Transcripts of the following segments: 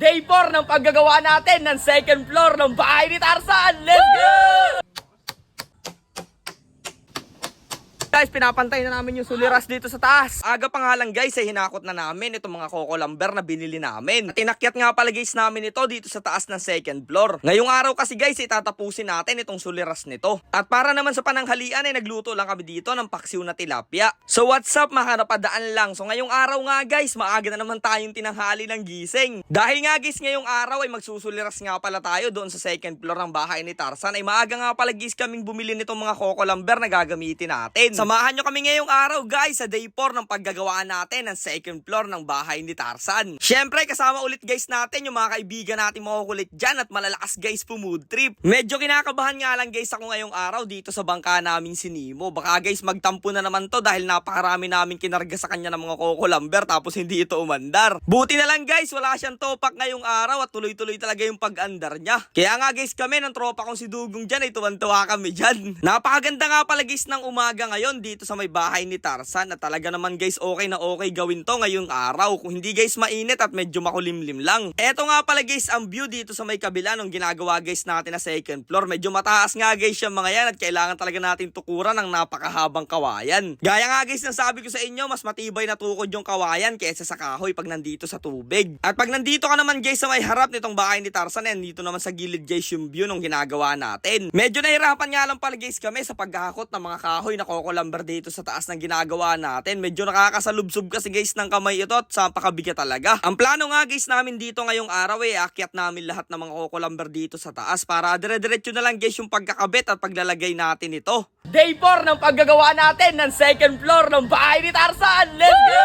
Day 4 ng paggagawa natin ng second floor ng bahay ni Tarzan. Let's go! Guys, pinapantay na namin yung suliras dito sa taas. Aga pa nga lang guys, ay hinakot na namin itong mga coco lumber na binili namin. At inakyat nga pala guys namin ito dito sa taas ng second floor. Ngayong araw kasi guys, itatapusin natin itong suliras nito. At para naman sa pananghalian ay nagluto lang kami dito ng paksiw na tilapia. So what's up mga napadaan lang. So ngayong araw nga guys, maaga na naman tayong tinanghali ng gising. Dahil nga guys, ngayong araw ay magsusuliras nga pala tayo doon sa second floor ng bahay ni Tarzan. Ay maaga nga pala guys kaming bumili nitong mga coco lumber na gagamitin natin. Samahan nyo kami ngayong araw guys sa day 4 ng paggagawa natin ng second floor ng bahay ni Tarzan. Syempre kasama ulit guys natin yung mga kaibigan natin makukulit dyan at malalakas guys food trip. Medyo kinakabahan nga lang guys ako ngayong araw dito sa bangka naming si Nemo. Baka guys magtampo na naman to dahil napakarami namin kinarga sa kanya ng mga coco lumber tapos hindi ito umandar. Buti na lang guys wala siyang topak ngayong araw at tuloy-tuloy talaga yung pag-andar niya. Kaya nga guys kami ng tropa kong si Dugong dyan ay tuwan-tuwa kami dyan. Napakaganda nga pala guys ng umaga ngayon dito sa may bahay ni Tarzan at talaga naman guys okay na okay gawin to ngayong araw kung hindi guys mainit at medyo makulimlim lang. Eto nga pala guys ang view dito sa may kabila nung ginagawa guys natin na second floor. Medyo mataas nga guys yung mga yan at kailangan talaga natin tukuran ng napakahabang kawayan. Gaya nga guys ng sabi ko sa inyo, mas matibay na tukod yung kawayan kaysa sa kahoy pag nandito sa tubig. At pag nandito ka naman guys sa may harap nitong bahay ni Tarzan, dito naman sa gilid guys yung view nung ginagawa natin. Medyo nahirapan nga lang pala guys kami sa paghahakot ng mga kahoy na coco lumber dito sa taas ng ginagawa natin. Medyo nakakasalubsob kasi guys ng kamay ito at sa pakabigat talaga. Ang plano nga guys namin dito ngayong araw ay akyat namin lahat ng mga coco lumber dito sa taas para dire-diretso na lang guys yung pagkakabit at paglalagay natin ito. Day 4 ng paggagawa natin ng second floor ng bahay ni Tarzan. Let's go!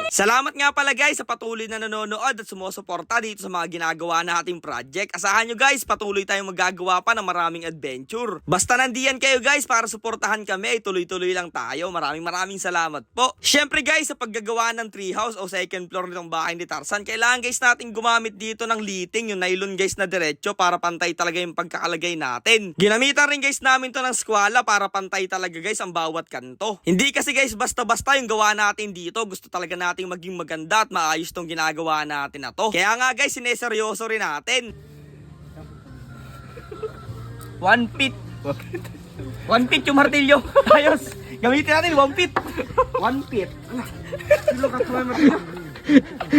Salamat nga pala guys sa patuloy na nanonood at sumusuporta dito sa mga ginagawa nating project. Asahan nyo guys, patuloy tayong magagawa pa ng maraming adventure. Basta nandiyan kayo guys para suportahan kami, tuloy-tuloy lang tayo. Maraming salamat po. Syempre guys, sa paggagawa ng treehouse o second floor nitong bahay ni Tarzan, kailangan guys natin gumamit dito ng liting, yung nylon guys na diretso para pantay talaga yung pagkakalagay natin. Ginamitan rin guys namin to ng skwala para pantay talaga guys ang bawat kanto. Hindi kasi guys basta-basta yung gawa natin dito. Gusto talaga natin maging maganda at maayos tong ginagawa natin na to. Kaya nga guys, sineseryoso rin natin. 1 feet. 1 feet yung martilyo. Ayos. Gamitin natin 1 feet. 1 feet.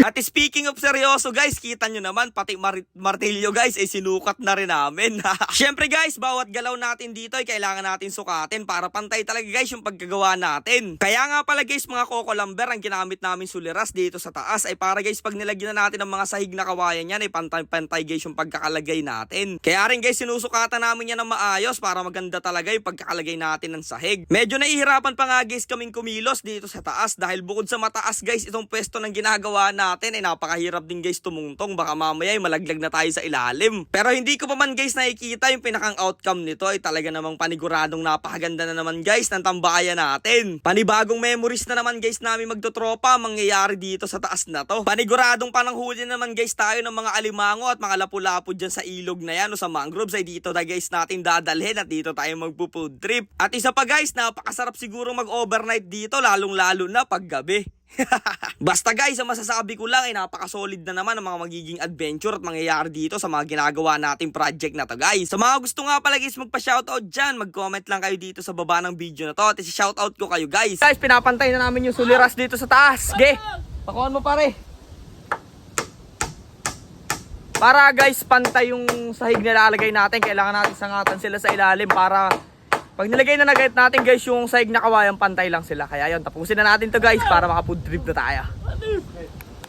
At speaking of seryoso guys, kita nyo naman pati martilyo guys ay sinukat na rin namin. Syempre guys, bawat galaw natin dito ay kailangan natin sukatin para pantay talaga guys yung pagkagawa natin. Kaya nga pala guys mga coco lumber ang ginamit namin suliras dito sa taas ay para guys pag nilagyan na natin ng mga sahig na kawayan yan ay pantay guys yung pagkakalagay natin. Kaya rin guys sinusukatan namin yan ng maayos para maganda talaga yung pagkakalagay natin ng sahig. Medyo nahihirapan pa nga guys kaming kumilos dito sa taas dahil bukod sa mataas guys itong pwesto ng ginagawa natin ay napakahirap din guys tumungtong, baka mamaya ay malaglag na tayo sa ilalim. Pero hindi ko pa man guys nakikita yung pinakang outcome nito ay talaga namang paniguradong napakaganda na naman guys ng tambayan natin. Panibagong memories na naman guys namin magtotropa mangyayari dito sa taas na to. Paniguradong pananghuli naman guys tayo ng mga alimango at mga lapu-lapu dyan sa ilog na yan o sa mangroves ay dito na guys natin dadalhin at dito tayo magpo-food trip. At isa pa guys, napakasarap siguro mag-overnight dito lalong-lalo na paggabi. Basta guys, ang masasabi ko lang ay napaka-solid na naman ang mga magiging adventure at mangyayari dito sa mga ginagawa nating project na to guys. Sa mga gusto nga pala guys magpa-shoutout dyan, mag-comment lang kayo dito sa baba ng video na to at isi-shoutout ko kayo guys. Guys, pinapantay na namin yung suliras dito sa taas. Ge, pakuhan mo pare. Para guys, pantay yung sahig na lalagay natin, kailangan natin sangatan sila sa ilalim para pag nilagay na natin guys yung sahig na kawayan, pantay lang sila. Kaya yun, tapusin na natin to guys para maka-food trip na tayo.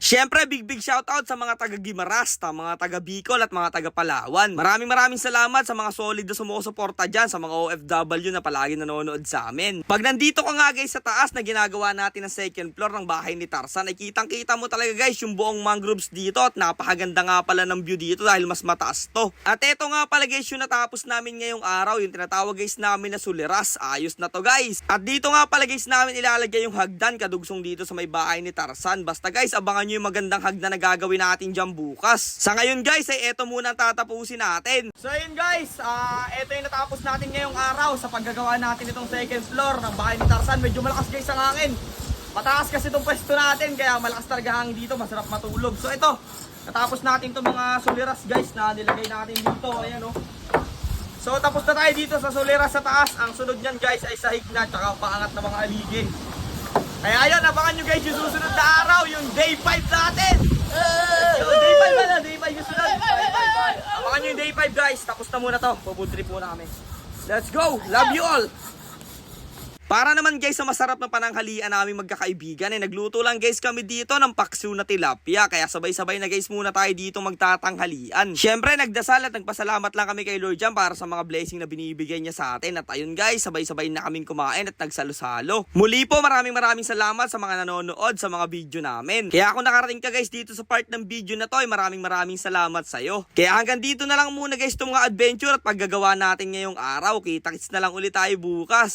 Syempre, big shoutout sa mga taga Guimaras, mga taga Bicol at mga taga Palawan. Maraming salamat sa mga solid na sumusuporta dyan, sa mga OFW na palagi nanonood sa amin. Pag nandito ka nga guys sa taas na ginagawa natin ng second floor ng bahay ni Tarzan, ay kitang-kita mo talaga guys yung buong mangroves dito at napakaganda nga pala ng view dito dahil mas mataas to. At eto nga pala guys yung natapos namin ngayong araw, yung tinatawag guys namin na suliras. Ayos na to guys. At dito nga pala guys namin ilalagay yung hagdan kadugsong dito sa may bahay ni Tarzan. Basta guys, abangan nyo yung magandang hagdan na gagawin natin dyan bukas. Sa ngayon guys, ay eto muna ang tatapusin natin. So ayun guys, eto yung natapos natin ngayong araw sa paggagawa natin itong second floor ng bahay ni Tarzan. Medyo malakas guys ang hangin. Mataas kasi itong pwesto natin, kaya malakas talaga hangin dito, masarap matulog. So ito, natapos natin itong mga suliras guys na nilagay natin dito. Ayan o. So tapos na tayo dito sa suliras sa taas. Ang sunod niyan guys ay sahig na, tsaka paangat na mga aligin. Kaya ayun, abangan nyo guys yung susunod na araw, yung day 5 natin. So day 5 na, day 5 yung sunod. Abangan nyo yung day 5 guys, tapos na muna to. Pupunta trip muna kami. Let's go, love you all. Para naman guys sa masarap na pananghalian namin magkakaibigan, nagluto lang guys kami dito ng paksiw na tilapia. Kaya sabay-sabay na guys muna tayo dito magtatanghalian. Syempre nagdasal at nagpasalamat lang kami kay Lord Jan para sa mga blessing na binibigay niya sa atin. At ayun guys, sabay-sabay na kaming kumain at nagsalo-salo. Muli po maraming salamat sa mga nanonood sa mga video namin. Kaya kung nakarating ka guys dito sa part ng video na to, ay maraming salamat sa'yo. Kaya hanggang dito na lang muna guys itong mga adventure at paggagawa natin ngayong araw. Kita-kits na lang ulit tayo bukas.